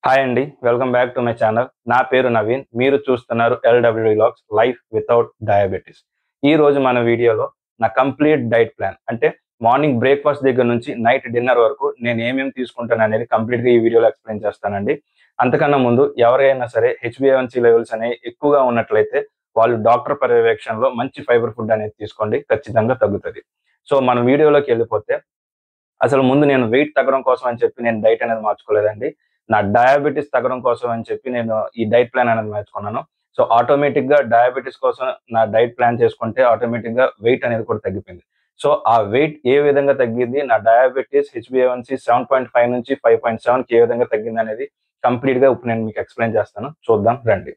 Hi అండి. Welcome back to my channel. నా పేరు నవీన్. మీరు చూస్తున్నారు ఎల్‌డబ్ల్యూడి వ్లాగ్స్ లైఫ్ వితౌట్ డయాబెటిస్. ఈరోజు మన వీడియోలో నా కంప్లీట్ డైట్ ప్లాన్ అంటే మార్నింగ్ బ్రేక్‌ఫాస్ట్ దగ్గర నుంచి నైట్ డిన్నర్ వరకు నేను ఏమేమి తీసుకుంటాననేది కంప్లీట్‌గా ఈ వీడియోలో ఎక్స్‌ప్లెయిన్ చేస్తానండి. అంతకన్నా ముందు ఎవరైనా సరే హెచ్‌బీఏవన్సీ లెవెల్స్ అనేవి ఎక్కువగా ఉన్నట్లయితే వాళ్ళు డాక్టర్ పర్యవేక్షణలో మంచి ఫైబర్ ఫుడ్ అనేది తీసుకోండి. ఖచ్చితంగా తగ్గుతది. సో, మన వీడియోలోకెళ్ళిపోతే అసలు ముందు నేను వెయిట్ తగ్గడం కోసం అని చెప్పి నేను డైట్ అనేది మార్చుకోలేదండి. నా డయాబెటిస్ తగ్గడం కోసం అని చెప్పి నేను ఈ డైట్ ప్లాన్ అనేది మార్చుకున్నాను. సో, ఆటోమేటిక్‌గా డయాబెటిస్ కోసం నా డైట్ ప్లాన్ చేసుకుంటే ఆటోమేటిక్‌గా వెయిట్ అనేది కూడా తగ్గిపోయింది. సో, ఆ వెయిట్ ఏ విధంగా తగ్గింది, నా డయాబెటిస్, హెచ్‌బీఏవన్సీ 7.5 నుంచి 5.7కి ఏ విధంగా తగ్గిందనేది కంప్లీట్‌గా ఇప్పుడు నేను మీకు ఎక్స్‌ప్లెయిన్ చేస్తాను. చూద్దాం రండి.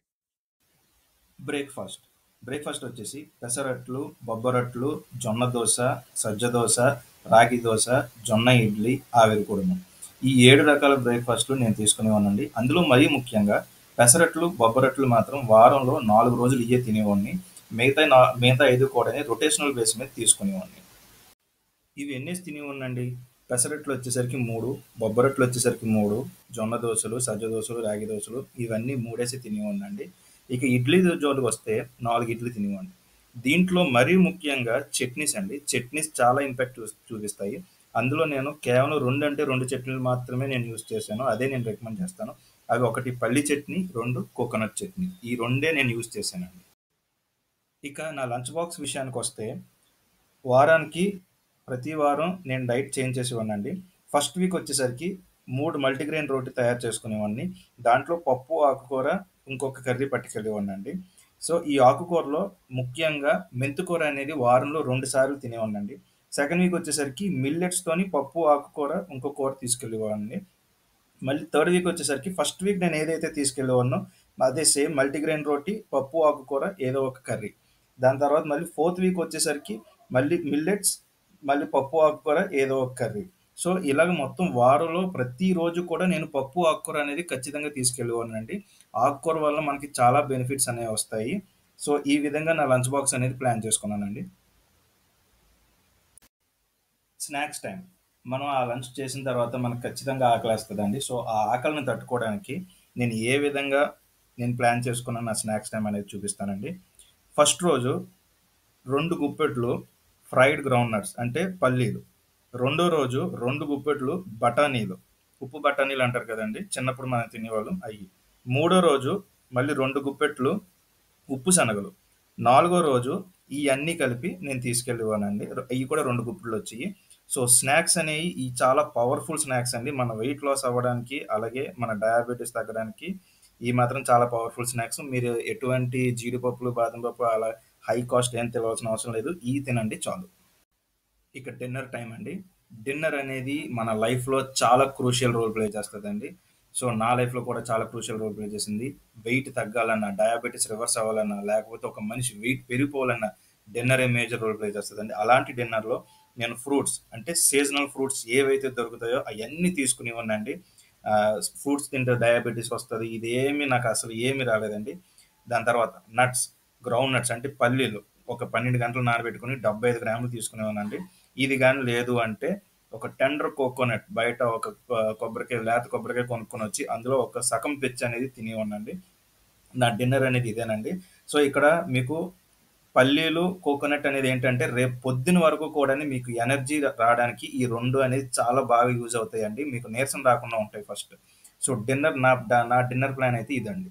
బ్రేక్ఫాస్ట్ వచ్చేసి పెసరట్లు, బొబ్బరట్లు, జొన్న దోస, సజ్జ దోస, రాగి దోస, జొన్న ఇడ్లీ, ఆవిరి కుడుము. ఈ 7 రకాల బ్రేక్ఫాస్ట్లు నేను తీసుకునేవాడినండి. అందులో మరీ ముఖ్యంగా పెసరట్లు, బొబ్బరట్లు మాత్రం వారంలో 4 రోజులు ఇయ్యే తినేవాడిని. మిగతా 5 కూడా రొటేషనల్ బేస్ మీద తీసుకునేవాడిని. ఇవి ఎన్నేసి తినేవాడినండి. పెసరట్లు వచ్చేసరికి 3, బొబ్బరట్లు వచ్చేసరికి 3, జొన్న దోసలు, సజ్జ దోసలు, రాగి దోసలు ఇవన్నీ 3 తినేవాడినండి. ఇక ఇడ్లీ జోలికి వస్తే 4 ఇడ్లీ తినేవాడిని. దీంట్లో మరీ ముఖ్యంగా చట్నీస్ అండి. చట్నీస్ చాలా ఇంపాక్ట్ చూపిస్తాయి. అందులో నేను కేవలం 2 చట్నీలు మాత్రమే నేను యూజ్ చేశాను. అదే నేను రికమెండ్ చేస్తాను. అవి ఒకటి పల్లి చట్నీ, 2 కోకోనట్ చట్నీ. ఈ రెండే నేను యూజ్ చేశానండి. ఇక నా లంచ్ బాక్స్ విషయానికి వస్తే వారానికి ప్రతి వారం నేను డైట్ చేంజ్ చేసేవాడినండి. ఫస్ట్ వీక్ వచ్చేసరికి 3 మల్టీగ్రెయిన్ రోటీ తయారు చేసుకునేవాడిని. దాంట్లో పప్పు, ఆకుకూర, ఇంకొక కర్రీ పట్టుకెళ్ళేవాడినండి. సో, ఈ ఆకుకూరలో ముఖ్యంగా మెంతికూర అనేది వారంలో 2 సార్లు తినేవాడినండి. సెకండ్ వీక్ వచ్చేసరికి మిల్లెట్స్‌తోని పప్పు, ఆకుకూర, ఇంకో కూర తీసుకెళ్ళేవాడిని. మళ్ళీ థర్డ్ వీక్ వచ్చేసరికి ఫస్ట్ వీక్ నేను ఏదైతే తీసుకెళ్ళేవాడినో అదే సేమ్ మల్టీగ్రెయిన్ రోటీ, పప్పు, ఆకుకూర, ఏదో ఒక కర్రీ. దాని తర్వాత మళ్ళీ ఫోర్త్ వీక్ వచ్చేసరికి మళ్ళీ మిల్లెట్స్, మళ్ళీ పప్పు, ఆకుకూర, ఏదో ఒక కర్రీ. సో, ఇలాగ మొత్తం వారంలో ప్రతిరోజు కూడా నేను పప్పు, ఆకుకూర అనేది ఖచ్చితంగా తీసుకెళ్ళేవాడినండి. ఆకుకూర వల్ల మనకి చాలా బెనిఫిట్స్ అనేవి వస్తాయి. సో, ఈ విధంగా నా లంచ్ బాక్స్ అనేది ప్లాన్ చేసుకున్నానండి. Snacks time. మనం ఆ లంచ్ చేసిన తర్వాత మనకు ఖచ్చితంగా ఆకలేస్తదండి. సో, ఆ ఆకలిని తట్టుకోవడానికి నేను ఏ విధంగా నేను ప్లాన్ చేసుకున్న నా స్నాక్స్ టైం అనేది చూపిస్తానండి. ఫస్ట్ రోజు 2 గుప్పెట్లు ఫ్రైడ్ గ్రౌండ్ నట్స్ అంటే పల్లీలు. రెండో రోజు 2 గుప్పెట్లు బఠానీలు. ఉప్పు బఠానీలు అంటారు కదండీ! చిన్నప్పుడు మనం తినేవాళ్ళం అయ్యి. మూడో రోజు మళ్ళీ 2 గుప్పెట్లు ఉప్పు శనగలు. నాలుగో రోజు ఇయన్నీ కలిపి నేను తీసుకెళ్ళేవాడినండి. ఇయి కూడా 2 గుప్పిళ్ళొచ్చేయి. సో, స్నాక్స్ అనేయి ఈ చాలా పవర్‌ఫుల్ స్నాక్స్ అండి. మన వెయిట్ లాస్ అవ్వడానికి, అలాగే మన డయాబెటిస్ తగ్గడానికి ఈ మాత్రం చాలా పవర్‌ఫుల్ స్నాక్స్. మీరు ఎటువంటి జీడిపప్పులు, బాదం పప్పు అలా హై కాస్ట్ ఏం తినవలసిన అవసరం లేదు. ఇయి తినండి చాలు. ఇక డిన్నర్ టైం అండి. డిన్నర్ అనేది మన లైఫ్‌లో చాలా క్రూషియల్ రోల్ ప్లే చేస్తదండి. సో, నా లైఫ్‌లో కూడా చాలా క్రూషియల్ రోల్ ప్లే చేసింది. వెయిట్ తగ్గాలన్నా, డయాబెటిస్ రివర్స్ అవ్వాలన్నా, లేకపోతే ఒక మనిషి వెయిట్ పెరిగిపోవాలన్నా డిన్నరే మేజర్ రోల్ ప్లే చేస్తదండి. అలాంటి డిన్నర్‌లో నేను ఫ్రూట్స్ అంటే సీజనల్ ఫ్రూట్స్ ఏవైతే దొరుకుతాయో అయన్నీ తీసుకునేవాడినండి. ఫ్రూట్స్ తింటే డయాబెటిస్ వస్తది. ఇదేమి నాకు అసలు ఏమి రాలేదండి. దాని తర్వాత నట్స్, గ్రౌండ్ నట్స్ అంటే పల్లీలు ఒక 12 గంటలు నానబెట్టుకొని 75 గ్రాములు తీసుకునేవాడినండి. ఇది గాని లేదు అంటే ఒక టెండర్ కోకోనట్ బయట ఒక కొబ్బరికాయ లేత కొబ్బరికాయ కొనుక్కొనొచ్చి అందులో ఒక సగం పెచ్చు అనేది తినేవాడినండి. నా డిన్నర్ అనేది ఇదేనండి. సో, ఇక్కడ మీకు పల్లీలు, కోకోనట్ అనేది ఏంటంటే రేపు పొద్దున వరకు కూడాని మీకు ఎనర్జీ రావడానికి ఈ 2 అనేది చాలా బాగా యూజ్ అవుతాయండి. మీకు నీరసం రాకుండా ఉంటాయి ఫస్ట్. సో, నా డిన్నర్ ప్లాన్ అయితే ఇదండి.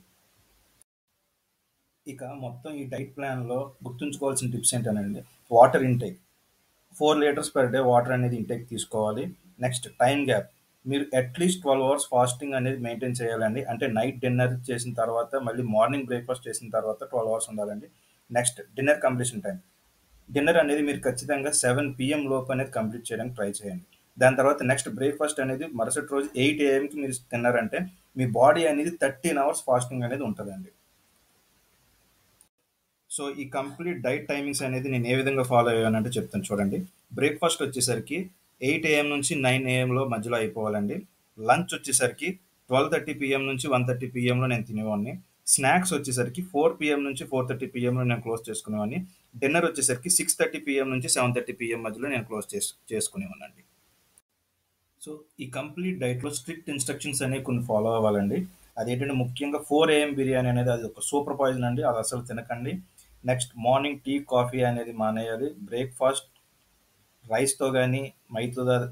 ఇక మొత్తం ఈ డైట్ ప్లాన్‌లో గుర్తుంచుకోవాల్సిన టిప్స్ ఏంటనండి, water intake. 4 litres per day water అనేది ఇంటేక్ తీసుకోవాలి. Next time gap. మీరు అట్‌లీస్ట్ 12 అవర్స్ ఫాస్టింగ్ అనేది మెయింటైన్ చేయాలండి. అంటే నైట్ డిన్నర్ చేసిన తర్వాత మళ్ళీ మార్నింగ్ బ్రేక్‌ఫాస్ట్ చేసిన తర్వాత 12 అవర్స్ ఉండాలండి. Next dinner completion time. Dinner అనేది మీరు ఖచ్చితంగా 7 పీఎం లోపు అనేది కంప్లీట్ చేయడానికి ట్రై చేయండి. దాని తర్వాత నెక్స్ట్ బ్రేక్‌ఫాస్ట్ అనేది మరుసటి రోజు 8 ఏఎంకి మీరు తిన్నారంటే మీ బాడీ అనేది 13 అవర్స్ ఫాస్టింగ్ అనేది ఉంటదండి. సో, ఈ కంప్లీట్ డైట్ టైమింగ్స్ అనేది నేను ఏ విధంగా ఫాలో అయ్యానంటే చెప్తాను చూడండి. బ్రేక్‌ఫాస్ట్ వచ్చేసరికి 8 ఏఎం నుంచి 9 ఏఎంలో మధ్యలో అయిపోవాలండి. లంచ్ వచ్చేసరికి 12:30 పీఎం నుంచి 1:30 పీఎంలో నేను తినేవాడిని. స్నాక్స్ వచ్చేసరికి 4 పీఎం నుంచి 4:30 పీఎంలో నేను క్లోజ్ చేసుకునేవాడిని. డిన్నర్ వచ్చేసరికి 6:30 పీఎం నుంచి 7:30 పీఎం మధ్యలో నేను క్లోజ్ చేసుకునేవాడినండి. సో ఈ కంప్లీట్ డైట్లో స్ట్రిక్ట్ ఇన్స్ట్రక్షన్స్ అనేవి కొన్ని ఫాలో అవ్వాలండి. అదేంటంటే ముఖ్యంగా 4 AM బిర్యానీ అనేది అది ఒక సూపర్ పాయిజన్ అండి. అది అసలు తినకండి. నెక్స్ట్ మార్నింగ్ టీ, కాఫీ అనేది మానేయాలి. బ్రేక్‌ఫాస్ట్ రైస్‌తో గానీ,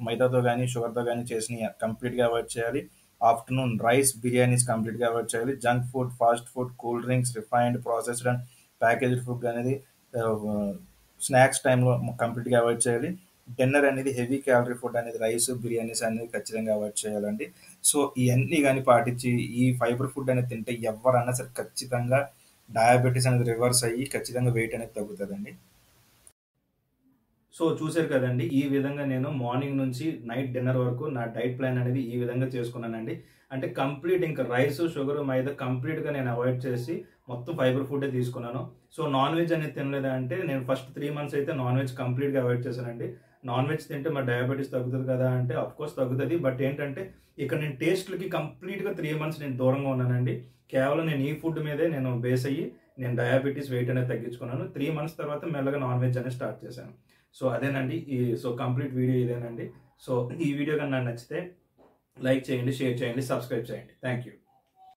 మైదాతో గానీ, షుగర్‌తో గానీ చేసినయి కంప్లీట్‌గా అవాయిడ్ చేయాలి. ఆఫ్టర్‌నూన్ రైస్, బిర్యానీస్ కంప్లీట్‌గా అవాయిడ్ చేయాలి. Junk food, fast food, cool drinks, refined, processed and packaged food అనేది ఆహ్, స్నాక్స్ టైంలో కంప్లీట్‌గా అవాయిడ్ చేయాలి. డిన్నర్ అనేది హెవీ క్యాలరీ ఫుడ్ అనేది రైస్, బిర్యానీస్ అనేది ఖచ్చితంగా అవాయిడ్ చేయాలండి. సో ఇయన్నీ గానీ పాటించి ఈ ఫైబర్ ఫుడ్ అనేది తింటే ఎవ్వరన్నా సరే ఖచ్చితంగా డయాబెటిస్ అనేది రివర్స్ అయ్యి ఖచ్చితంగా వెయిట్ అనేది తగ్గుతదండి. సో చూసారు కదండి. ఈ విధంగా నేను మార్నింగ్ నుంచి నైట్ డిన్నర్ వరకు నా డైట్ ప్లాన్ అనేది ఈ విధంగా చేసుకున్నానండి. అంటే కంప్లీట్ ఇంకా రైస్, షుగర్, మైదా కంప్లీట్‌గా నేను అవాయిడ్ చేసి మొత్తం ఫైబర్ ఫుడ్డే తీసుకున్నాను. సో నాన్ వెజ్ అనేది తినలేదా అంటే నేను ఫస్ట్ 3 మంత్స్ అయితే నాన్ వెజ్ కంప్లీట్‌గా అవాయిడ్ చేశానండి. నాన్ వెజ్ తింటే మరి డయాబెటిస్ తగ్గుతది కదా అంటే ఆఫ్‌కోర్స్ తగ్గుతది. బట్ ఏంటంటే ఇక్కడ నేను టేస్ట్‌లకి కంప్లీట్‌గా 3 మంత్స్ నేను దూరంగా ఉన్నానండి. కేవలం నేను ఈ ఫుడ్ మీదే నేను బేస్ అయ్యి నేను డయాబెటిస్ వెయిట్ అనేది తగ్గించుకున్నాను. 3 మంత్స్ తర్వాత మెల్లగా నాన్ వెజ్ అనేది స్టార్ట్ చేశాను. సో అదేనండి. సో కంప్లీట్ వీడియో ఇదేనండి. సో ఈ వీడియో కనుక నచ్చితే లైక్ చేయండి, షేర్ చేయండి, సబ్స్క్రైబ్ చేయండి. Thank you.